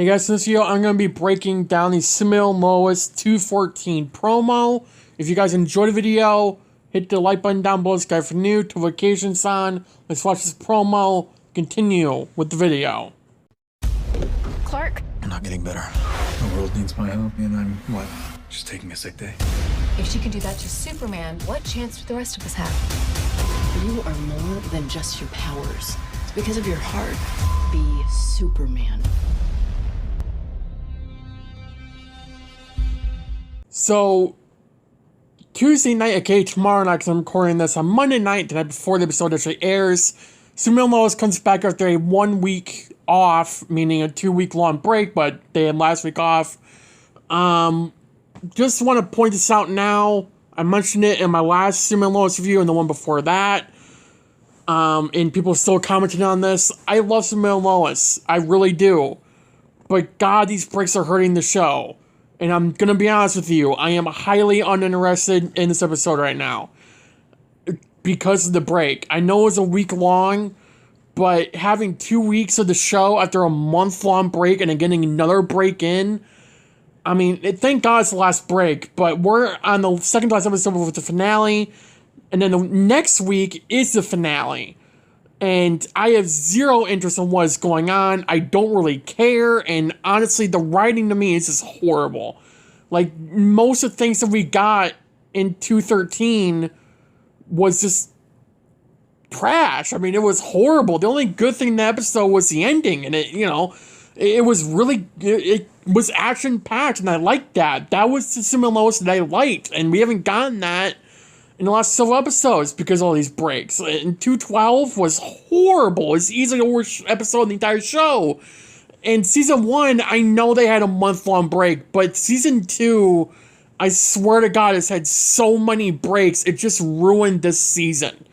Hey guys, in this video, I'm going to be breaking down the Supergirl Lois 2x14 promo. If you guys enjoyed the video, hit the like button down below, subscribe for new, notifications on. Let's watch this promo, continue with the video. Clark? I'm not getting better. The world needs my help, and I'm, what, just taking a sick day? If she can do that to Superman, what chance do the rest of us have? You are more than just your powers. It's because of your heart. Be Superman. So, Tuesday night, okay, tomorrow night, because I'm recording this on Monday night, the night before the episode actually airs, Supergirl Lois comes back after a 1 week off, meaning a 2-week long break, but they had last week off. Just want to point this out now. I mentioned it in my last Supergirl Lois review and the one before that. And people still commenting on this. I love Supergirl Lois. I really do. But God, these breaks are hurting the show. And I'm going to be honest with you, I am highly uninterested in this episode right now. Because of the break. I know it was a week long, but having 2 weeks of the show after a month-long break and then getting another break in, I mean, thank God it's the last break, but we're on the second to last episode with the finale, and then the next week is the finale. And I have zero interest in what is going on. I don't really care. And honestly, the writing to me is just horrible. Like, most of the things that we got in 213 was just trash. I mean, it was horrible. The only good thing in the episode was the ending. And it was really, it was action-packed. And I liked that. That was the Supergirl Lois that I liked. And we haven't gotten that in the last several episodes because of all these breaks. And 212 was horrible. It's easily the worst episode in the entire show. And season 1, I know they had a month-long break, but season 2, I swear to God, it's had so many breaks, it just ruined this season.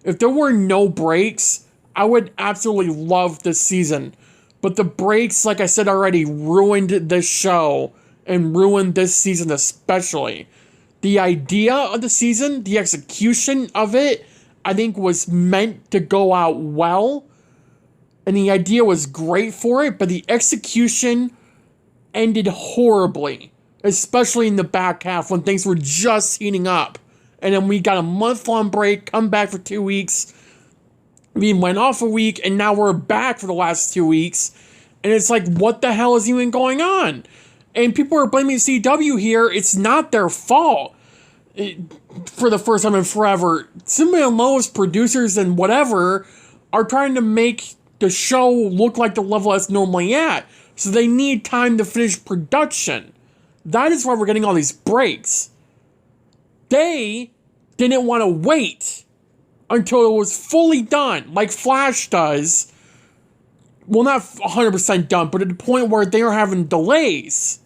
If there were no breaks, I would absolutely love this season. But the breaks, like I said already, ruined this show and ruined this season especially. The idea of the season, the execution of it, I think was meant to go out well. And the idea was great for it, but the execution ended horribly. Especially in the back half when things were just heating up. And then we got a month-long break, come back for 2 weeks. We went off a week, and now we're back for the last 2 weeks. And it's like, what the hell is even going on? And people are blaming CW here. It's not their fault. For the first time in forever, Supergirl Lois producers and whatever are trying to make the show look like the level it's normally at. So they need time to finish production. That is why we're getting all these breaks. They didn't want to wait until it was fully done, like Flash does. Well, not 100% done, but at the point where they are having delays.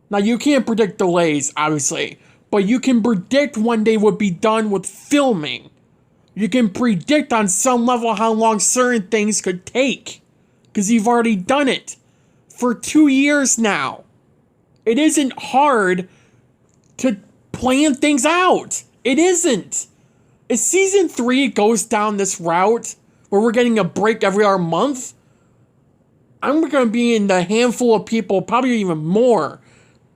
Now, you can't predict delays, obviously, but you can predict when they would be done with filming. You can predict on some level how long certain things could take, because you've already done it for 2 years now. It isn't hard to plan things out. It isn't. If season 3 goes down this route, where we're getting a break every other month, I'm going to be in the handful of people, probably even more.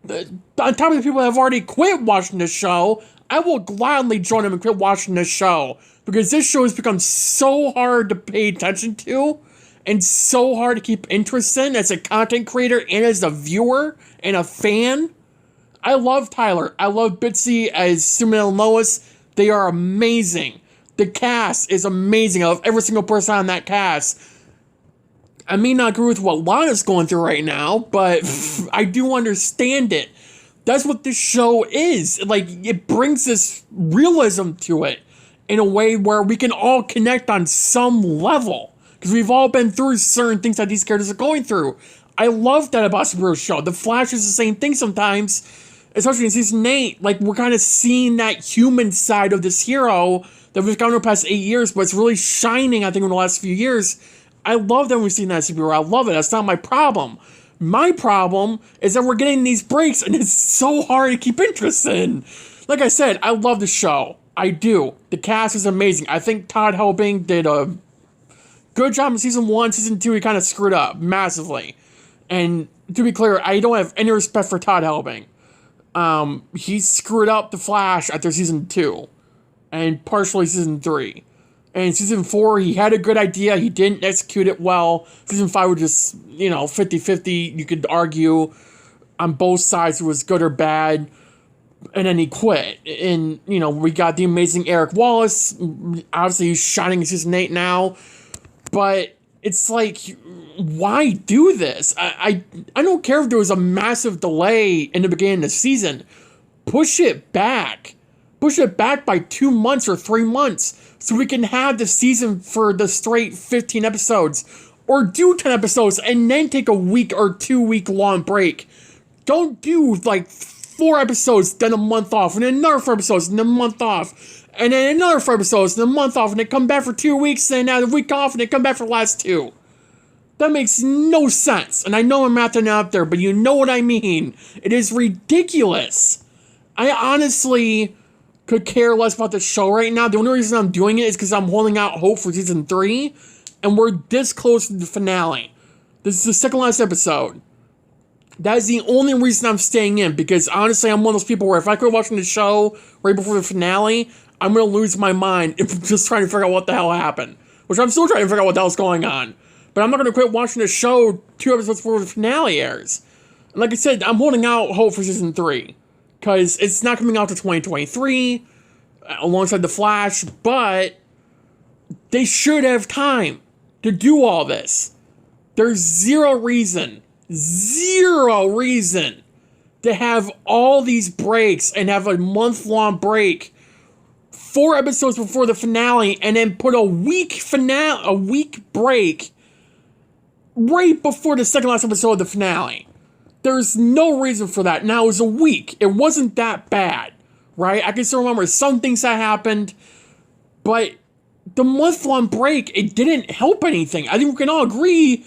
On top of the people that have already quit watching the show, I will gladly join them and quit watching this show. Because this show has become so hard to pay attention to, and so hard to keep interest in as a content creator and as a viewer and a fan. I love Tyler. I love Bitsy as Supergirl Lois. They are amazing. The cast is amazing. I love every single person on that cast. I may not agree with what Lana's going through right now, but I do understand it. That's what this show is. Like, it brings this realism to it in a way where we can all connect on some level. Because we've all been through certain things that these characters are going through. I love that about Supergirl's show. The Flash is the same thing sometimes, especially in season 8. Like, we're kind of seeing that human side of this hero that we've gone over the past 8 years, but it's really shining, I think, in the last few years. I love that we've seen that Supergirl. I love it. That's not my problem. My problem is that we're getting these breaks, and it's so hard to keep interest in. Like I said, I love the show. I do. The cast is amazing. I think Todd Helping did a good job in season 1. Season 2, he kind of screwed up massively. And to be clear, I don't have any respect for Todd Helbing. He screwed up The Flash after season 2 and partially season 3. And season 4, he had a good idea. He didn't execute it well. Season 5 was just, 50-50. You could argue on both sides it was good or bad. And then he quit. And, we got the amazing Eric Wallace. Obviously, he's shining in season 8 now. But it's like, why do this? I don't care if there was a massive delay in the beginning of the season. Push it back. Push it back by 2 months or 3 months so we can have the season for the straight 15 episodes. Or do 10 episodes and then take a week or 2 week long break. Don't do 4 episodes, then a month off, and then another 4 episodes, and then a month off, and then another 4 episodes, and then a month off, and then come back for 2 weeks, and then a week off, and then come back for the last 2. That makes no sense. And I know I'm mathing out there, but you know what I mean. It is ridiculous. I honestly could care less about the show right now. The only reason I'm doing it is because I'm holding out hope for season 3, and we're this close to the finale. This is the second last episode. That is the only reason I'm staying in, because honestly, I'm one of those people where if I quit watching the show right before the finale, I'm going to lose my mind if I'm just trying to figure out what the hell happened. Which I'm still trying to figure out what the hell's going on. But I'm not going to quit watching the show 2 episodes before the finale airs. And like I said, I'm holding out hope for season 3. Because it's not coming out to 2023, alongside The Flash, but they should have time to do all this. There's zero reason to have all these breaks and have a month-long break 4 episodes before the finale and then put a week break right before the second last episode of the finale. There's no reason for that. Now, it was a week. It wasn't that bad, right? I can still remember some things that happened, but the month-long break, it didn't help anything. I think we can all agree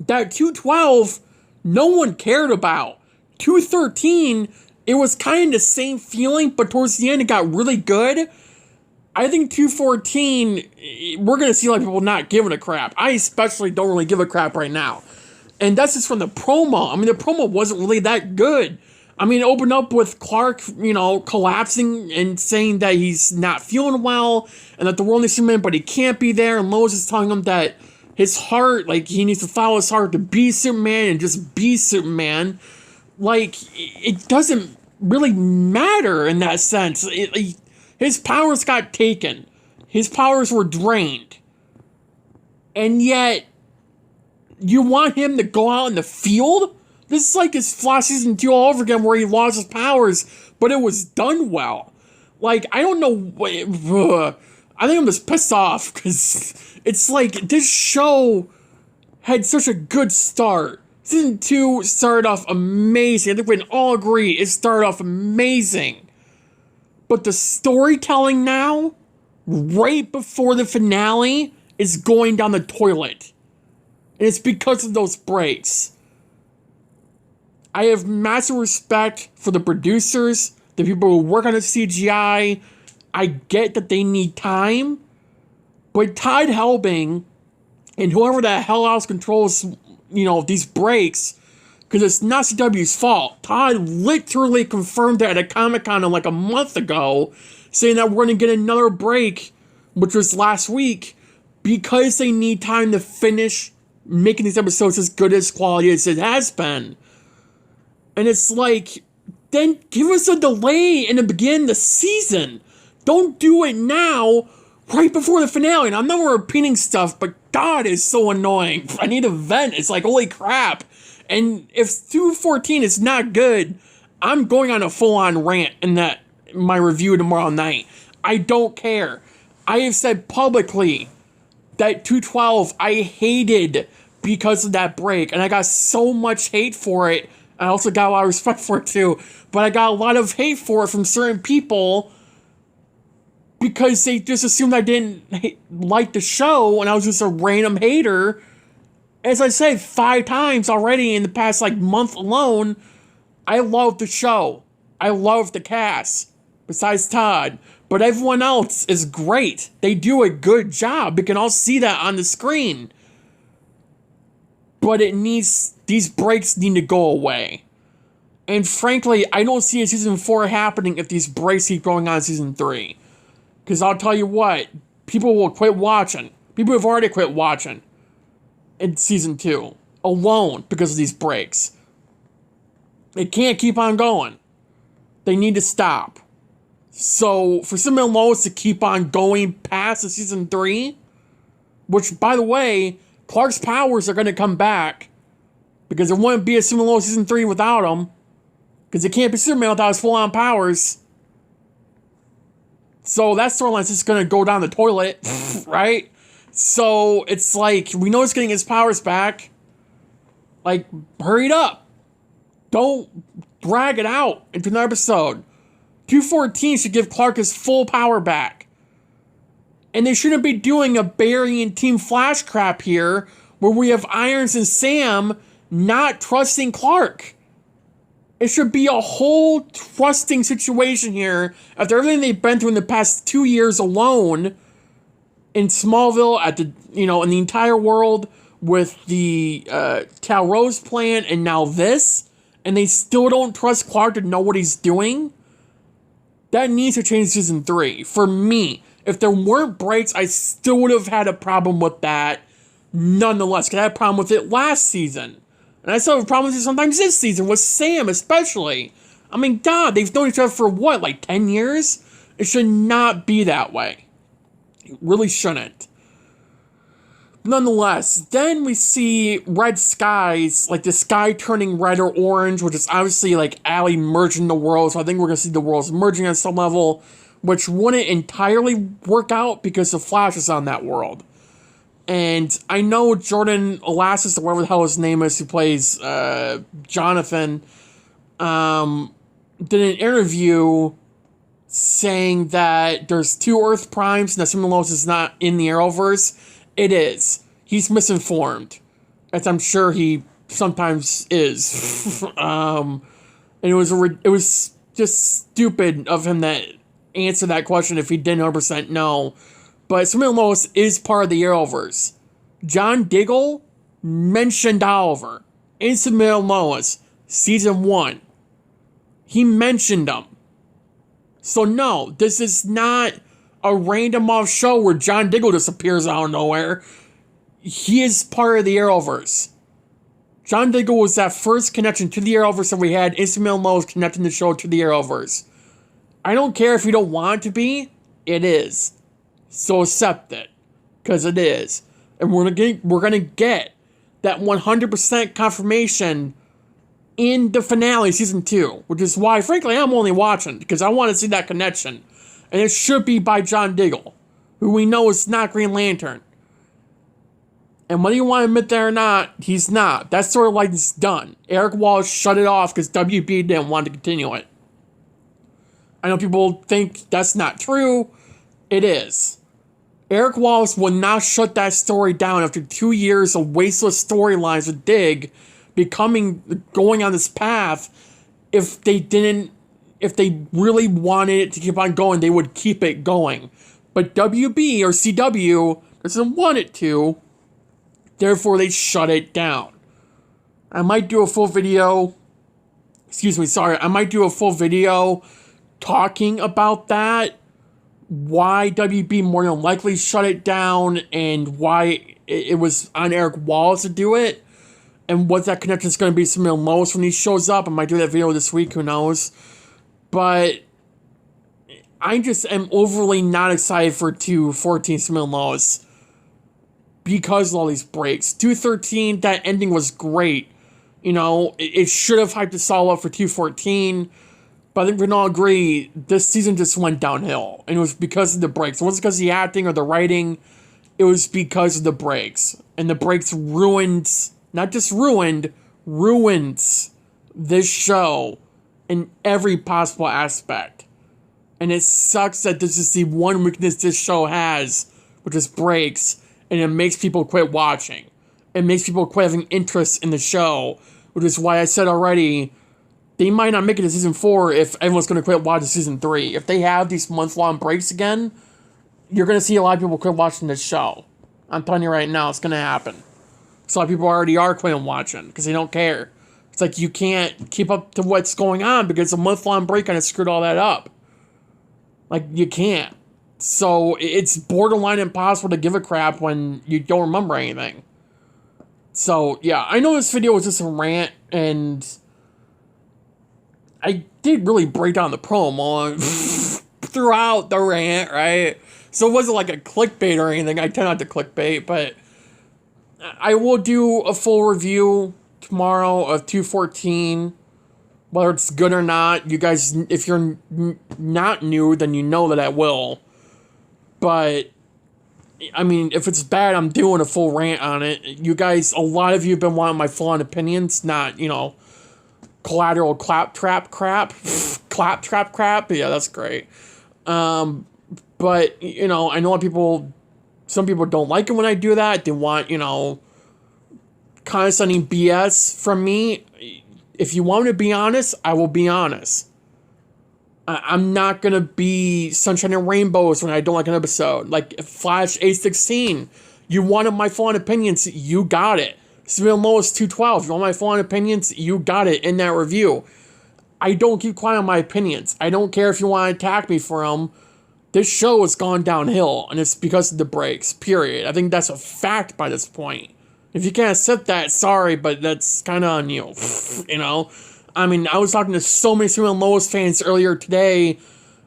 that 212, no one cared about. 213, it was kind of the same feeling, but towards the end, it got really good. I think 214, we're going to see people not giving a crap. I especially don't really give a crap right now. And that's just from the promo. I mean, the promo wasn't really that good. I mean, it opened up with Clark, collapsing and saying that he's not feeling well and that the world needs Superman, but he can't be there. And Lois is telling him that his heart, he needs to follow his heart to be Superman and just be Superman. It doesn't really matter in that sense. His powers got taken. His powers were drained. And yet, you want him to go out in the field? This is like his Flash season 2 all over again where he lost his powers, but it was done well. I don't know. I think I'm just pissed off because it's this show had such a good start. Season 2 started off amazing. I think we can all agree it started off amazing. But the storytelling now, right before the finale, is going down the toilet. And it's because of those breaks. I have massive respect for the producers, the people who work on the CGI. I get that they need time. But Todd Helbing and whoever the hell else controls, these breaks, because it's not CW's fault. Todd literally confirmed that at a Comic-Con a month ago, saying that we're going to get another break, which was last week, because they need time to finish making these episodes as good as quality as it has been. And it's then give us a delay in the beginning of the season. Don't do it now, right before the finale. And I'm not repeating stuff, but God, it's so annoying. I need a vent. It's holy crap. And if 214 is not good, I'm going on a full-on rant in my review tomorrow night. I don't care. I have said publicly that 212 I hated because of that break, and I got so much hate for it. I also got a lot of respect for it too, but I got a lot of hate for it from certain people because they just assumed I didn't like the show and I was just a random hater. As I said 5 times already in the past month alone, I love the show. I love the cast, besides Todd. But everyone else is great. They do a good job. We can all see that on the screen. but these breaks need to go away. And frankly, I don't see a season 4 happening if these breaks keep going on in season 3. Because I'll tell you what, people will quit watching. People have already quit watching in season 2 alone because of these breaks. It can't keep on going. They need to stop. So for Superman and Lois to keep on going past the season 3, which by the way, Clark's powers are going to come back because there wouldn't be a Superman and Lois season 3 without him. Because it can't be Superman without his full-on powers. So that storyline's just going to go down the toilet, right? So it's like, we know he's getting his powers back. Like, hurry it up. Don't drag it out into another episode. 214 should give Clark his full power back. And they shouldn't be doing a Barry and Team Flash crap here, where we have Irons and Sam not trusting Clark. It should be a whole trusting situation here after everything they've been through in the past 2 years alone in Smallville, in the entire world with the Tal Rose plan and now this, and they still don't trust Clark to know what he's doing. That needs to change season 3. For me, if there weren't breaks, I still would have had a problem with that nonetheless, because I had a problem with it last season. And I still have problems with it sometimes this season, with Sam especially. I mean, God, they've known each other for what, like 10 years? It should not be that way. It really shouldn't. Nonetheless, then we see red skies, like the sky turning red or orange, which is obviously like Allie merging the world, so I think we're going to see the worlds merging on some level, which wouldn't entirely work out because the Flash is on that world. And I know Jordan Elastis, or whatever the hell his name is, who plays Jonathan, did an interview saying that there's 2 Earth Primes and that Superman and Lois is not in the Arrowverse. It is. He's misinformed, as I'm sure he sometimes is. And it was just stupid of him to answer that question if he didn't 100% know. But Superman and Lois is part of the Arrowverse. John Diggle mentioned Oliver in Superman and Lois, season 1. He mentioned them. So no, this is not a random off show where John Diggle disappears out of nowhere. He is part of the Arrowverse. John Diggle was that first connection to the Arrowverse that we had in Superman and Lois connecting the show to the Arrowverse. I don't care if you don't want it to be, it is. So accept it, because it is. And we're gonna get that 100% confirmation in the finale, season 2. Which is why, frankly, I'm only watching, because I want to see that connection. And it should be by John Diggle, who we know is not Green Lantern. And whether you want to admit that or not, he's not. That storyline is done. Eric Wallace shut it off because WB didn't want to continue it. I know people think that's not true. It is. Eric Wallace will not shut that story down after 2 years of wasteless storylines with Dig going on this path. If they really wanted it to keep on going, they would keep it going. But WB or CW doesn't want it to, therefore they shut it down. I might do a full video talking about that, why WB more than likely shut it down, and why it was on Eric Wallace to do it, and what that connection is going to be to Superman and Lois when he shows up. I might do that video this week, who knows. But I just am overly not excited for 214 Superman and Lois because of all these breaks. 213, that ending was great. You know, it should have hyped us all up for 214. But I think we can all agree this season just went downhill. And it was because of the breaks. It wasn't because of the acting or the writing. It was because of the breaks. And the breaks ruins this show in every possible aspect. And it sucks that this is the one weakness this show has, which is breaks. And it makes people quit watching. It makes people quit having interest in the show. Which is why I said already, they might not make it to season 4 if everyone's going to quit watching season 3. If they have these month-long breaks again, you're going to see a lot of people quit watching this show. I'm telling you right now, it's going to happen. So a lot of people already are quitting watching because they don't care. It's like you can't keep up to what's going on because a month-long break kind of screwed all that up. Like, you can't. So it's borderline impossible to give a crap when you don't remember anything. So, yeah, I know this video was just a rant, and I did really break down the promo throughout the rant, right? So it wasn't like a clickbait or anything. I tend not to clickbait, but I will do a full review tomorrow of 214, whether it's good or not. You guys, if you're not new, then you know that I will. But, I mean, if it's bad, I'm doing a full rant on it. You guys, a lot of you have been wanting my full-on opinions, not, you know, collateral claptrap crap. Claptrap crap? Yeah, that's great. But, you know, I know some people don't like it when I do that. They want, you know, condescending BS from me. If you want me to be honest, I will be honest. I'm not going to be sunshine and rainbows when I don't like an episode. Like Flash 816, you wanted my full-on opinions, you got it. Lois 2x14, you want my full-on opinions, you got it in that review. I don't keep quiet on my opinions. I don't care if you want to attack me for them. This show has gone downhill, and it's because of the breaks, period. I think that's a fact by this point. If you can't accept that, sorry, but that's kind of on you, you know? I mean, I was talking to so many Superman Lois fans earlier today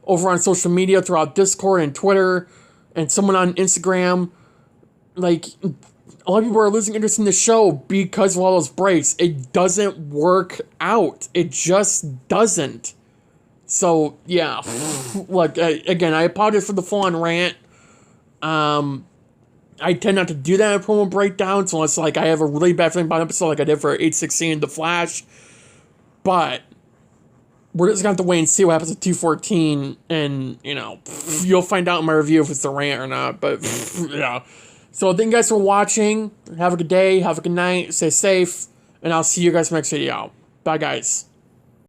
over on social media throughout Discord and Twitter and someone on Instagram. Like, a lot of people are losing interest in the show because of all those breaks. It doesn't work out. It just doesn't. So, yeah. Look, again, I apologize for the full-on rant. I tend not to do that in promo breakdowns unless, like, I have a really bad feeling about an episode like I did for 816 The Flash. But we're just going to have to wait and see what happens with 214. And, you know, you'll find out in my review if it's the rant or not. But, yeah. So, thank you guys for watching. Have a good day. Have a good night. Stay safe. And I'll see you guys in the next video. Bye, guys.